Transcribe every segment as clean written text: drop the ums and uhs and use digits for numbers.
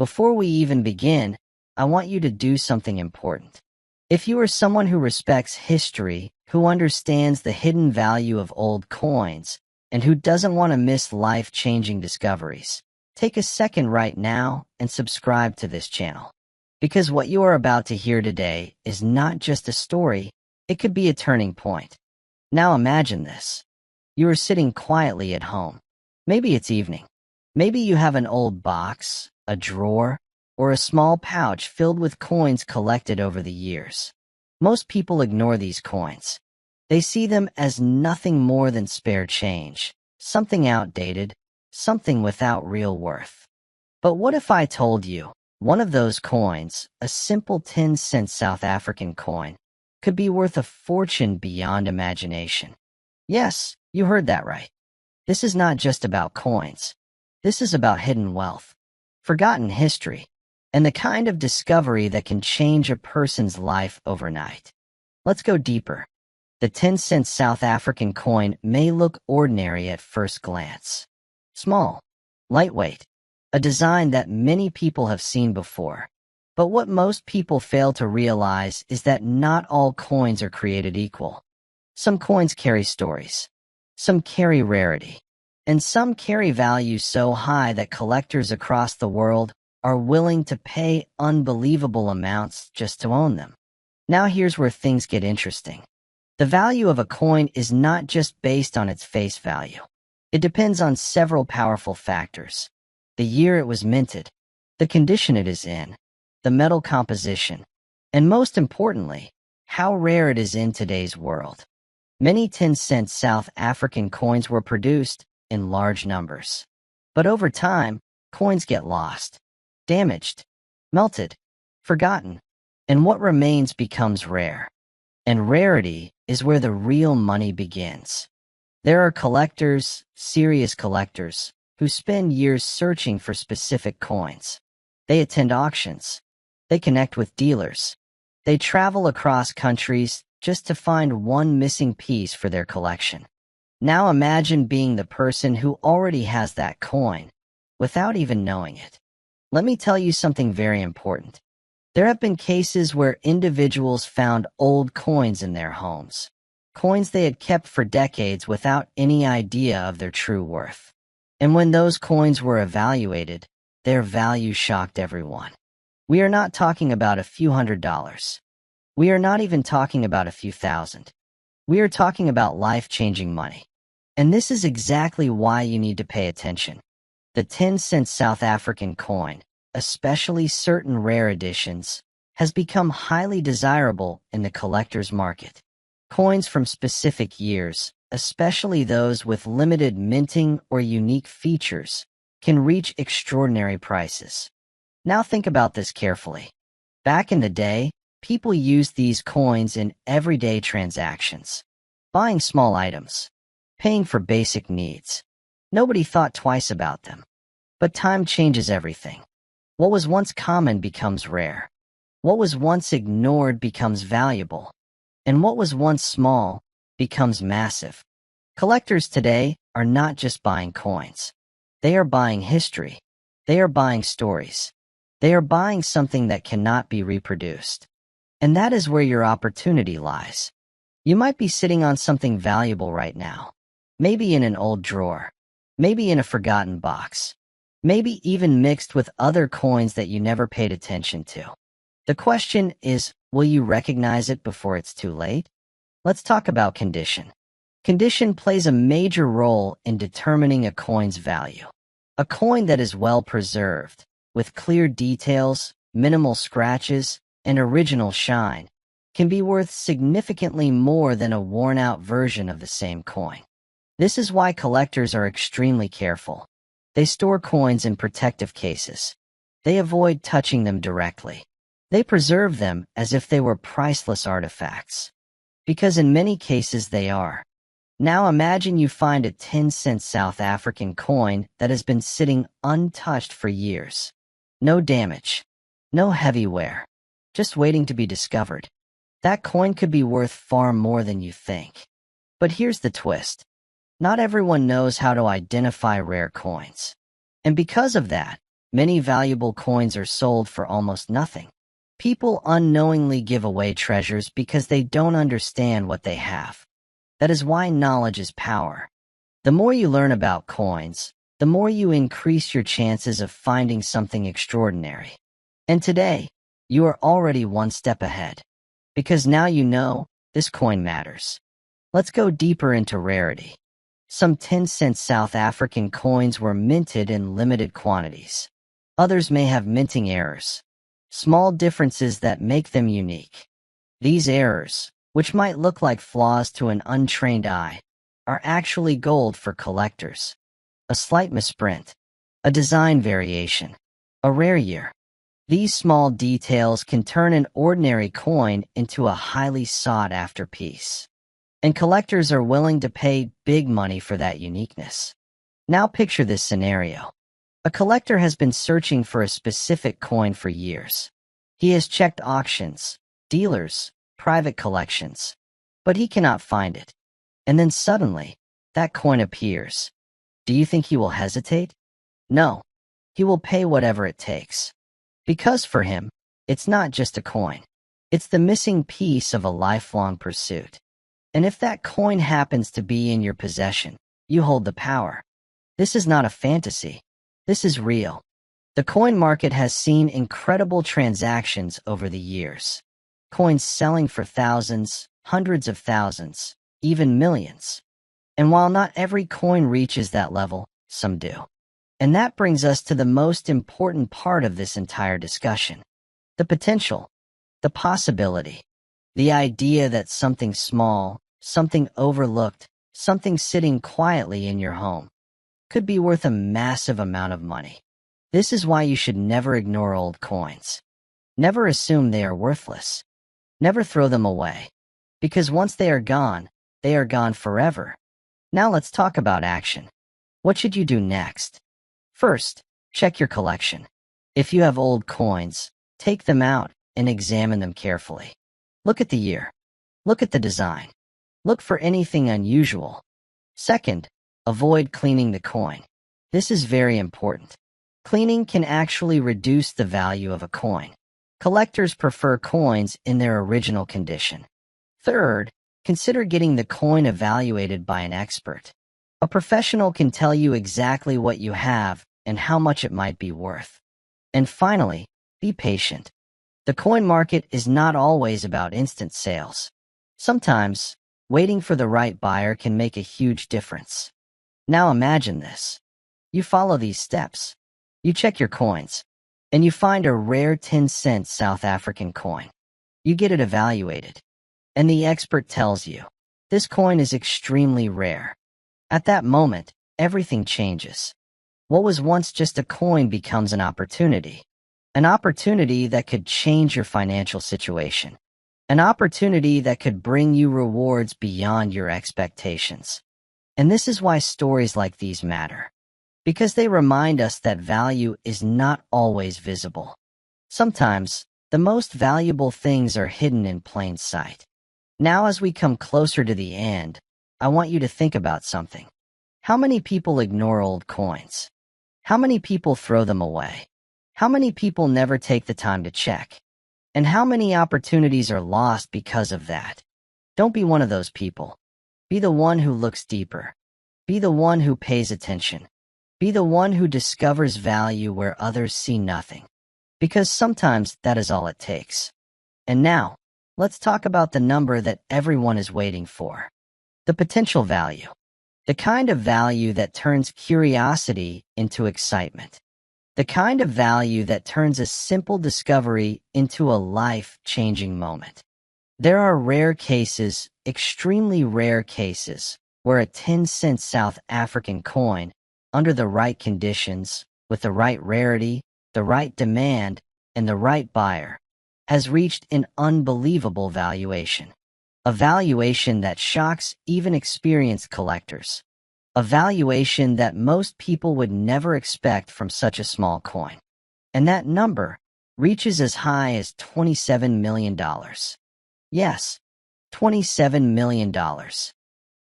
Before we even begin, I want you to do something important. If you are someone who respects history, who understands the hidden value of old coins, and who doesn't want to miss life-changing discoveries, take a second right now and subscribe to this channel. Because what you are about to hear today is not just a story, it could be a turning point. Now imagine this. You are sitting quietly at home. Maybe it's evening. Maybe you have an old box, a drawer, or a small pouch filled with coins collected over the years. Most people ignore these coins. They see them as nothing more than spare change, something outdated, something without real worth. But what if I told you one of those coins, a simple 10-cent South African coin, could be worth a fortune beyond imagination? Yes, you heard that right. This is not just about coins. This is about hidden wealth, forgotten history, and the kind of discovery that can change a person's life overnight. Let's go deeper. The 10-cent South African coin may look ordinary at first glance. Small, lightweight, a design that many people have seen before. But what most people fail to realize is that not all coins are created equal. Some coins carry stories. Some carry rarity. And some carry value so high that collectors across the world are willing to pay unbelievable amounts just to own them. Now here's where things get interesting. The value of a coin is not just based on its face value. It depends on several powerful factors. The year it was minted, the condition it is in, the metal composition, and most importantly, how rare it is in today's world. Many 10-cent South African coins were produced in large numbers. But over time, coins get lost, damaged, melted, forgotten, and what remains becomes rare. And rarity is where the real money begins. There are collectors, serious collectors, who spend years searching for specific coins. They attend auctions. They connect with dealers. They travel across countries just to find one missing piece for their collection. Now imagine being the person who already has that coin, without even knowing it. Let me tell you something very important. There have been cases where individuals found old coins in their homes, coins they had kept for decades without any idea of their true worth. And when those coins were evaluated, their value shocked everyone. We are not talking about a few $100s. We are not even talking about a few thousand. We are talking about life-changing money. And this is exactly why you need to pay attention. The 10-cent South African coin, especially certain rare editions, has become highly desirable in the collector's market. Coins from specific years, especially those with limited minting or unique features, can reach extraordinary prices. Now think about this carefully. Back in the day, people used these coins in everyday transactions, buying small items, paying for basic needs. Nobody thought twice about them. But time changes everything. What was once common becomes rare. What was once ignored becomes valuable. And what was once small becomes massive. Collectors today are not just buying coins. They are buying history. They are buying stories. They are buying something that cannot be reproduced. And that is where your opportunity lies. You might be sitting on something valuable right now. Maybe in an old drawer. Maybe in a forgotten box. Maybe even mixed with other coins that you never paid attention to. The question is, will you recognize it before it's too late? Let's talk about condition. Condition plays a major role in determining a coin's value. A coin that is well preserved, with clear details, minimal scratches, and original shine, can be worth significantly more than a worn-out version of the same coin. This is why collectors are extremely careful. They store coins in protective cases. They avoid touching them directly. They preserve them as if they were priceless artifacts. Because in many cases they are. Now imagine you find a 10-cent South African coin that has been sitting untouched for years. No damage. No heavy wear. Just waiting to be discovered. That coin could be worth far more than you think. But here's the twist. Not everyone knows how to identify rare coins. And because of that, Many valuable coins are sold for almost nothing. People unknowingly give away treasures because they don't understand what they have. That is why knowledge is power. The more you learn about coins, the more you increase your chances of finding something extraordinary. And today, you are already one step ahead. Because now you know this coin matters. Let's go deeper into rarity. Some 10-cent South African coins were minted in limited quantities. Others may have minting errors, small differences that make them unique. These errors, which might look like flaws to an untrained eye, are actually gold for collectors. A slight misprint, a design variation, a rare year. These small details can turn an ordinary coin into a highly sought-after piece. And collectors are willing to pay big money for that uniqueness. Now picture this scenario. A collector has been searching for a specific coin for years. He has checked auctions, dealers, private collections, but he cannot find it. And then suddenly, that coin appears. Do you think he will hesitate? No. He will pay whatever it takes. Because for him, it's not just a coin. It's the missing piece of a lifelong pursuit. And if that coin happens to be in your possession, you hold the power. This is not a fantasy. This is real. The coin market has seen incredible transactions over the years. Coins selling for thousands, hundreds of thousands, even millions. And while not every coin reaches that level, some do. And that brings us to the most important part of this entire discussion. The potential, the possibility, the idea that something small, something overlooked, something sitting quietly in your home, could be worth a massive amount of money. This is why you should never ignore old coins. Never assume they are worthless. Never throw them away. Because once they are gone forever. Now let's talk about action. What should you do next? First, check your collection. If you have old coins, take them out and examine them carefully. Look at the year. Look at the design. Look for anything unusual. Second, avoid cleaning the coin. This is very important. Cleaning can actually reduce the value of a coin. Collectors prefer coins in their original condition. Third, consider getting the coin evaluated by an expert. A professional can tell you exactly what you have and how much it might be worth. And finally, be patient. The coin market is not always about instant sales. Sometimes, waiting for the right buyer can make a huge difference. Now imagine this. You follow these steps. You check your coins, and you find a rare 10-cent South African coin. You get it evaluated, and the expert tells you, this coin is extremely rare. At that moment, everything changes. What was once just a coin becomes an opportunity that could change your financial situation, an opportunity that could bring you rewards beyond your expectations. And this is why stories like these matter, because they remind us that value is not always visible. Sometimes, the most valuable things are hidden in plain sight. Now, as we come closer to the end, I want you to think about something. How many people ignore old coins? How many people throw them away? How many people never take the time to check? And how many opportunities are lost because of that? Don't be one of those people. Be the one who looks deeper. Be the one who pays attention. Be the one who discovers value where others see nothing. Because sometimes that is all it takes. And now, let's talk about the number that everyone is waiting for. The potential value. The kind of value that turns curiosity into excitement. The kind of value that turns a simple discovery into a life-changing moment. There are rare cases, extremely rare cases, where a 10-cent South African coin, under the right conditions, with the right rarity, the right demand, and the right buyer, has reached an unbelievable valuation. A valuation that shocks even experienced collectors. A valuation that most people would never expect from such a small coin. And that number reaches as high as $27 million. Yes, $27 million.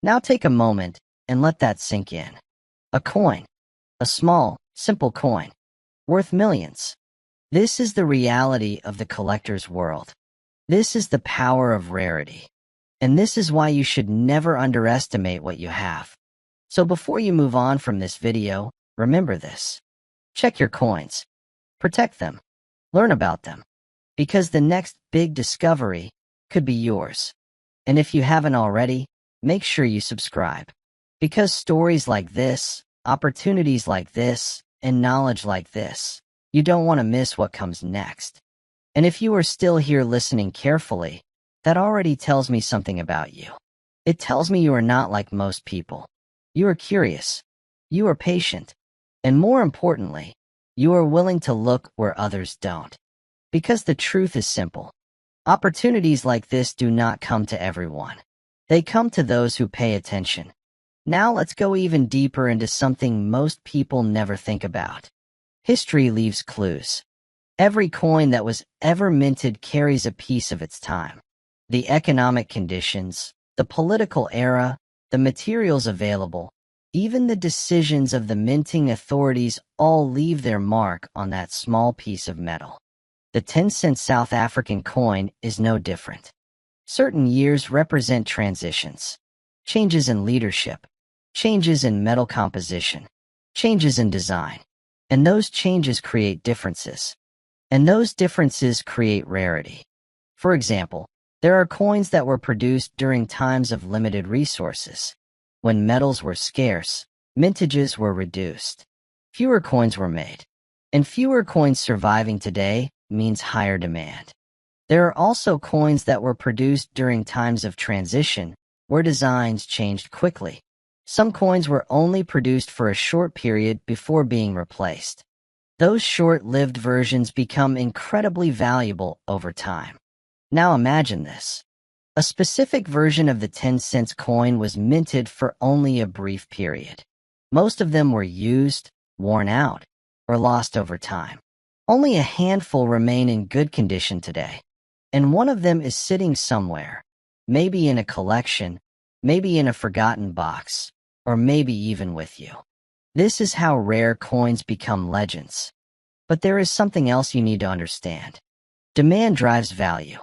Now take a moment and let that sink in. A coin. A small, simple coin. worth millions. This is the reality of the collector's world. This is the power of rarity. And this is why you should never underestimate what you have. So before you move on from this video, remember this. Check your coins. Protect them. Learn about them. Because the next big discovery could be yours. And if you haven't already, make sure you subscribe. Because stories like this, opportunities like this, and knowledge like this, you don't want to miss what comes next. And if you are still here listening carefully, that already tells me something about you. It tells me you are not like most people. You are curious. You are patient. And more importantly, you are willing to look where others don't. Because the truth is simple. Opportunities like this do not come to everyone. They come to those who pay attention. Now let's go even deeper into something most people never think about. History leaves clues. Every coin that was ever minted carries a piece of its time. The economic conditions, the political era, the materials available, even the decisions of the minting authorities all leave their mark on that small piece of metal. The 10-cent South African coin is no different. Certain years represent transitions, changes in leadership, changes in metal composition, changes in design, and those changes create differences. And those differences create rarity. For example, there are coins that were produced during times of limited resources. When metals were scarce, mintages were reduced. Fewer coins were made. And fewer coins surviving today means higher demand. There are also coins that were produced during times of transition, where designs changed quickly. Some coins were only produced for a short period before being replaced. Those short-lived versions become incredibly valuable over time. Now imagine this. A specific version of the 10-cent coin was minted for only a brief period. Most of them were used, worn out, or lost over time. Only a handful remain in good condition today. And one of them is sitting somewhere, maybe in a collection, maybe in a forgotten box, or maybe even with you. This is how rare coins become legends. But there is something else you need to understand. Demand drives value.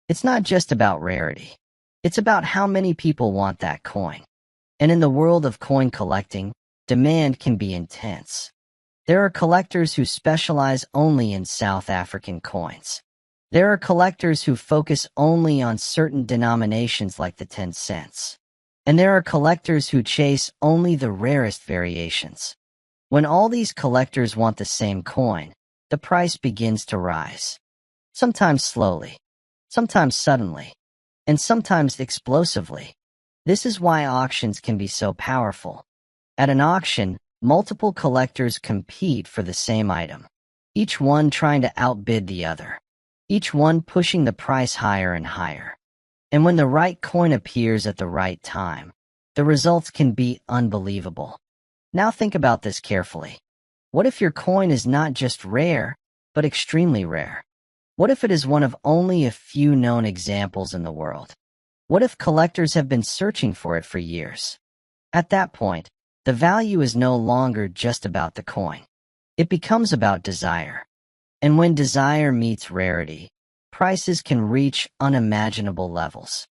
It's not just about rarity. It's about how many people want that coin. And in the world of coin collecting, demand can be intense. There are collectors who specialize only in South African coins. There are collectors who focus only on certain denominations like the 10 cents. And there are collectors who chase only the rarest variations. When all these collectors want the same coin, the price begins to rise. Sometimes slowly, sometimes suddenly, and sometimes explosively. This is why auctions can be so powerful. At an auction, multiple collectors compete for the same item, each one trying to outbid the other, each one pushing the price higher and higher. And when the right coin appears at the right time, the results can be unbelievable. Now think about this carefully. What if your coin is not just rare, but extremely rare? What if it is one of only a few known examples in the world? What if collectors have been searching for it for years? At that point, the value is no longer just about the coin. It becomes about desire. And when desire meets rarity, prices can reach unimaginable levels.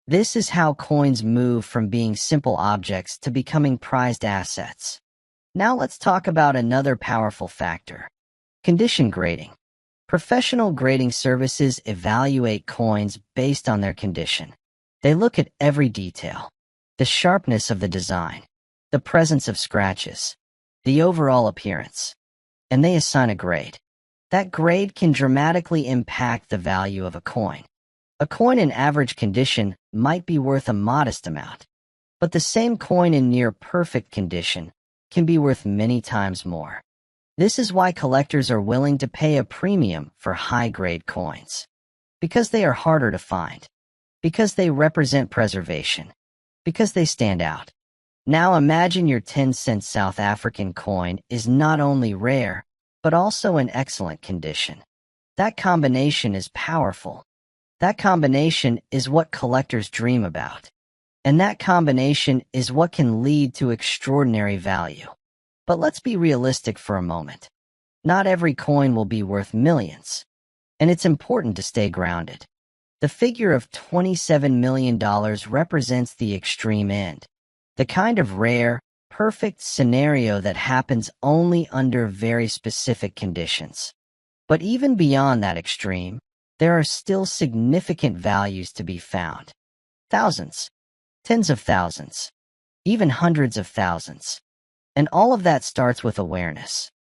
This is how coins move from being simple objects to becoming prized assets. Now let's talk about another powerful factor: condition grading. Professional grading services evaluate coins based on their condition. They look at every detail: the sharpness of the design, the presence of scratches, the overall appearance, and they assign a grade. That grade can dramatically impact the value of a coin. A coin in average condition might be worth a modest amount, but the same coin in near perfect condition can be worth many times more. This is why collectors are willing to pay a premium for high-grade coins. Because they are harder to find. Because they represent preservation. Because they stand out. Now imagine your 10-cent South African coin is not only rare, but also in excellent condition. That combination is powerful. That combination is what collectors dream about. And that combination is what can lead to extraordinary value. But let's be realistic for a moment. Not every coin will be worth millions, and it's important to stay grounded. The figure of $27 million represents the extreme end, the kind of rare, perfect scenario that happens only under very specific conditions. But even beyond that extreme, there are still significant values to be found. Thousands, tens of thousands, even hundreds of thousands. And all of that starts with awareness.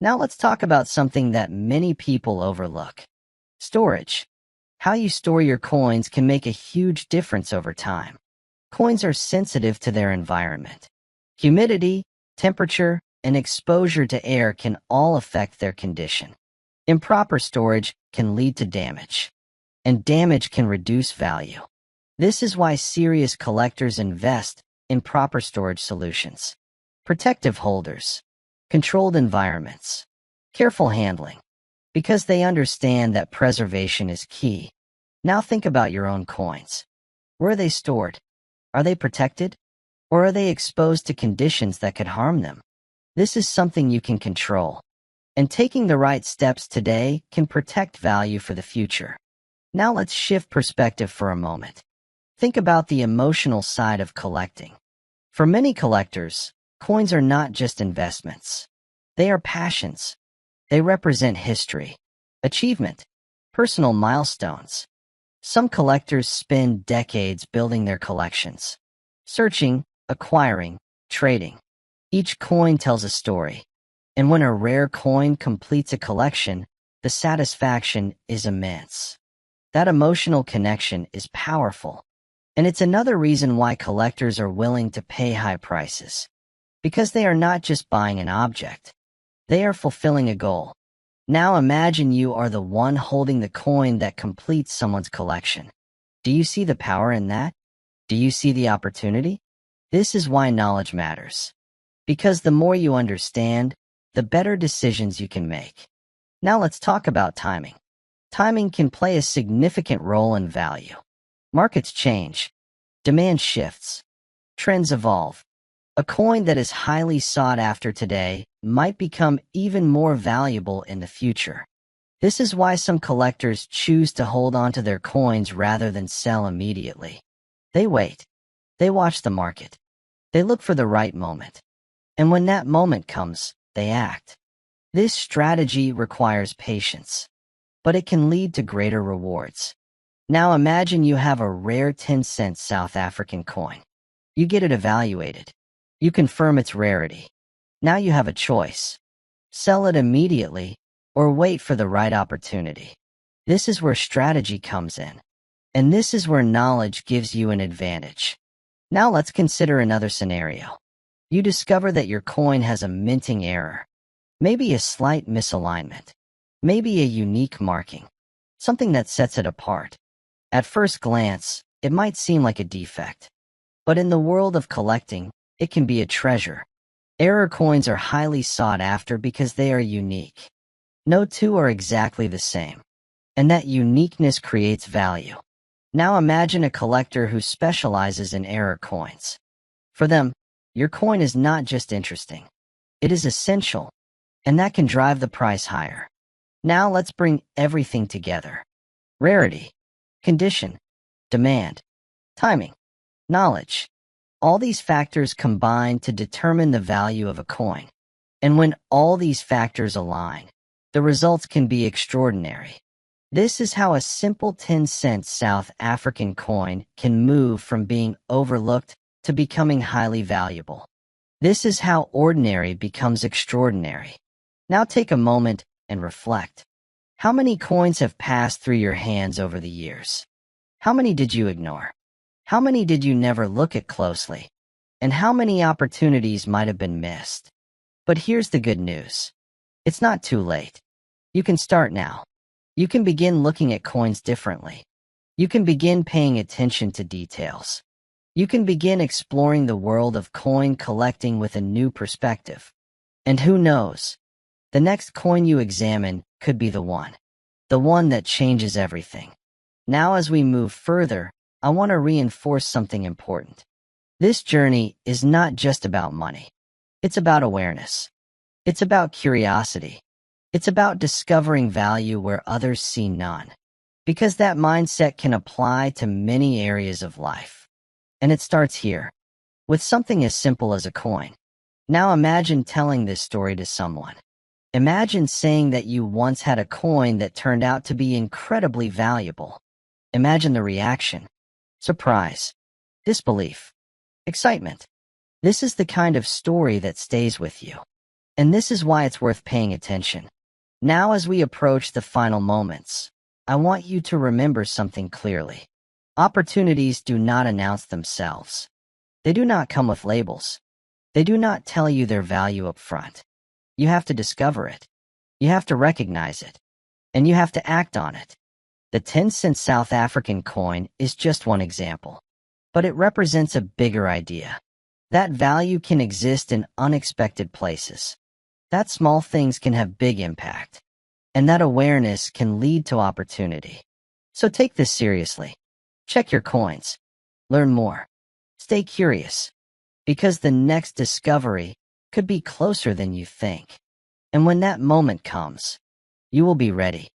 Now let's talk about something that many people overlook. Storage. How you store your coins can make a huge difference over time. Coins are sensitive to their environment. Humidity, temperature, and exposure to air can all affect their condition. Improper storage can lead to damage, and damage can reduce value. This is why serious collectors invest in proper storage solutions. Protective holders, controlled environments, careful handling, because they understand that preservation is key. Now think about your own coins. Where are they stored? Are they protected? Or are they exposed to conditions that could harm them? This is something you can control, and taking the right steps today can protect value for the future. Now let's shift perspective for a moment. Think about the emotional side of collecting. For many collectors, coins are not just investments. They are passions. They represent history, achievement, personal milestones. Some collectors spend decades building their collections, searching, acquiring, trading. Each coin tells a story, and when a rare coin completes a collection, the satisfaction is immense. That emotional connection is powerful, and it's another reason why collectors are willing to pay high prices. Because they are not just buying an object, they are fulfilling a goal. Now imagine you are the one holding the coin that completes someone's collection. Do you see the power in that? Do you see the opportunity? This is why knowledge matters. Because the more you understand, the better decisions you can make. Now let's talk about timing. Timing can play a significant role in value. Markets change. Demand shifts. Trends evolve. A coin that is highly sought after today might become even more valuable in the future. This is why some collectors choose to hold onto their coins rather than sell immediately. They wait. They watch the market. They look for the right moment. And when that moment comes, they act. This strategy requires patience, but it can lead to greater rewards. Now imagine you have a rare 10-cent South African coin. You get it evaluated. You confirm its rarity. Now you have a choice. Sell it immediately or wait for the right opportunity. This is where strategy comes in. And this is where knowledge gives you an advantage. Now let's consider another scenario. You discover that your coin has a minting error. Maybe a slight misalignment. Maybe a unique marking. Something that sets it apart. At first glance, it might seem like a defect. But in the world of collecting, it can be a treasure. Error coins are highly sought after because they are unique. No two are exactly the same, and that uniqueness creates value. Now imagine a collector who specializes in error coins. For them, your coin is not just interesting. It is essential, and that can drive the price higher. Now let's bring everything together. Rarity, condition, demand, timing, knowledge. All these factors combine to determine the value of a coin. And when all these factors align, the results can be extraordinary. This is how a simple 10-cent South African coin can move from being overlooked to becoming highly valuable. This is how ordinary becomes extraordinary. Now take a moment and reflect. How many coins have passed through your hands over the years? How many did you ignore? How many did you never look at closely? And how many opportunities might have been missed? But here's the good news. It's not too late. You can start now. You can begin looking at coins differently. You can begin paying attention to details. You can begin exploring the world of coin collecting with a new perspective. And who knows? The next coin you examine could be the one that changes everything. Now as we move further, I want to reinforce something important. This journey is not just about money. It's about awareness. It's about curiosity. It's about discovering value where others see none, because that mindset can apply to many areas of life. And it starts here, with something as simple as a coin. Now imagine telling this story to someone. Imagine saying that you once had a coin that turned out to be incredibly valuable. Imagine the reaction: surprise, disbelief, excitement. This is the kind of story that stays with you. And this is why it's worth paying attention. Now, as we approach the final moments, I want you to remember something clearly. Opportunities do not announce themselves. They do not come with labels. They do not tell you their value up front. You have to discover it. You have to recognize it. And you have to act on it. The 10-cent South African coin is just one example, but it represents a bigger idea. That value can exist in unexpected places. That small things can have big impact. And that awareness can lead to opportunity. So take this seriously. Check your coins. Learn more. Stay curious. Because the next discovery could be closer than you think. And when that moment comes, you will be ready.